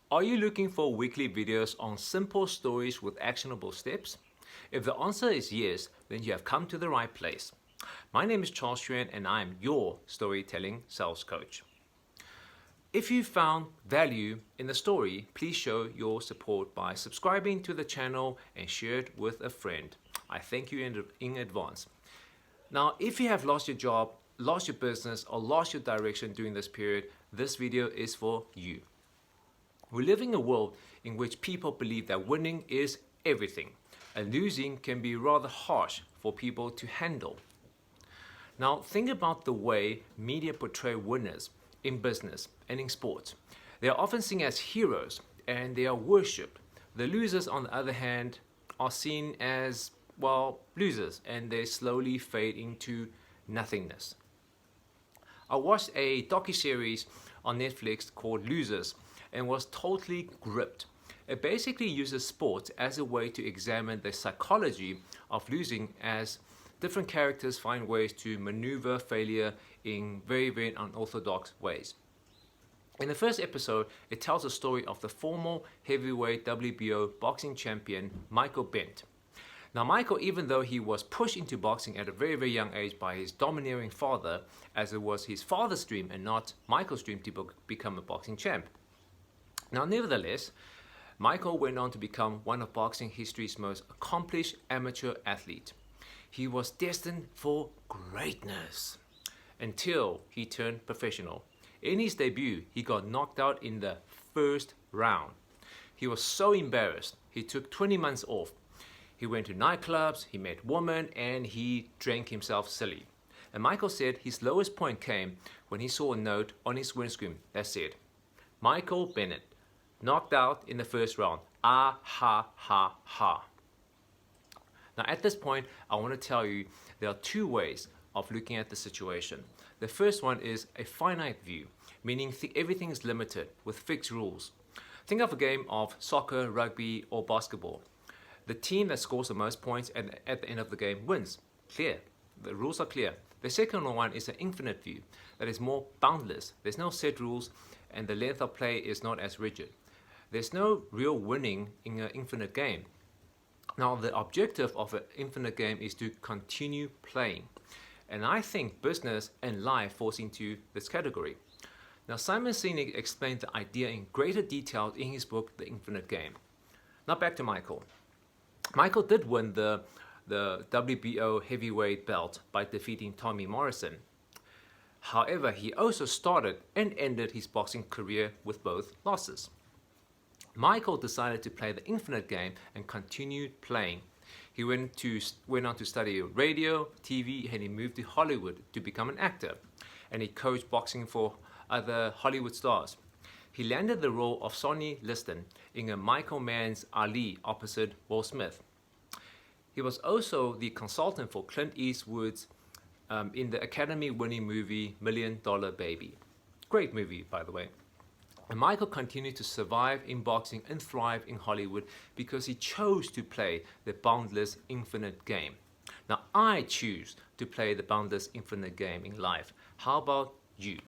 Are you looking for weekly videos on simple stories with actionable steps? If the answer is yes, then you have come to the right place. My name is Charles Xuan and I am your storytelling sales coach. If you found value in the story, please show your support by subscribing to the channel and share it with a friend. I thank you in advance. Now, if you have lost your job, lost your business, or lost your direction during this period, this video is for you. We live in a world in which people believe that winning is everything, and losing can be rather harsh for people to handle. Now, think about the way media portray winners in business and in sports. They are often seen as heroes and they are worshipped. The losers, on the other hand, are seen as, well, losers, and they slowly fade into nothingness. I watched a docuseries on Netflix called Losers and was totally gripped. It basically uses sports as a way to examine the psychology of losing, as different characters find ways to maneuver failure in very unorthodox ways. In the first episode, it tells the story of the former heavyweight WBO boxing champion Michael Bent. Now, Michael, even though he was pushed into boxing at a very young age by his domineering father, as it was his father's dream and not Michael's dream to become a boxing champ. Now, nevertheless, Michael went on to become one of boxing history's most accomplished amateur athletes. He was destined for greatness until he turned professional. In his debut, he got knocked out in the first round. He was so embarrassed, he took 20 months off. He went to nightclubs, he met women, and he drank himself silly. And Michael said his lowest point came when he saw a note on his windscreen that said, "Michael Bennett, knocked out in the first round. Ah, ha, ha, ha." Now, at this point, I want to tell you there are two ways of looking at the situation. The first one is a finite view, meaning everything is limited with fixed rules. Think of a game of soccer, rugby, or basketball. The team that scores the most points at the end of the game wins. Clear. The rules are clear. The second one is an infinite view that is more boundless. There's no set rules and the length of play is not as rigid. There's no real winning in an infinite game. Now, the objective of an infinite game is to continue playing. And I think business and life falls into this category. Now, Simon Sinek explained the idea in greater detail in his book, The Infinite Game. Now, back to Michael. Michael did win the WBO heavyweight belt by defeating Tommy Morrison. However, he also started and ended his boxing career with both losses. Michael decided to play the infinite game and continued playing. He went on to study radio, TV, and he moved to Hollywood to become an actor. And he coached boxing for other Hollywood stars. He landed the role of Sonny Liston in a Michael Mann's Ali opposite Will Smith. He was also the consultant for Clint Eastwood's in the Academy-winning movie $1 Million Baby. Great movie, by the way. And Michael continued to survive in boxing and thrive in Hollywood because he chose to play the boundless infinite game. Now, I choose to play the boundless infinite game in life. How about you?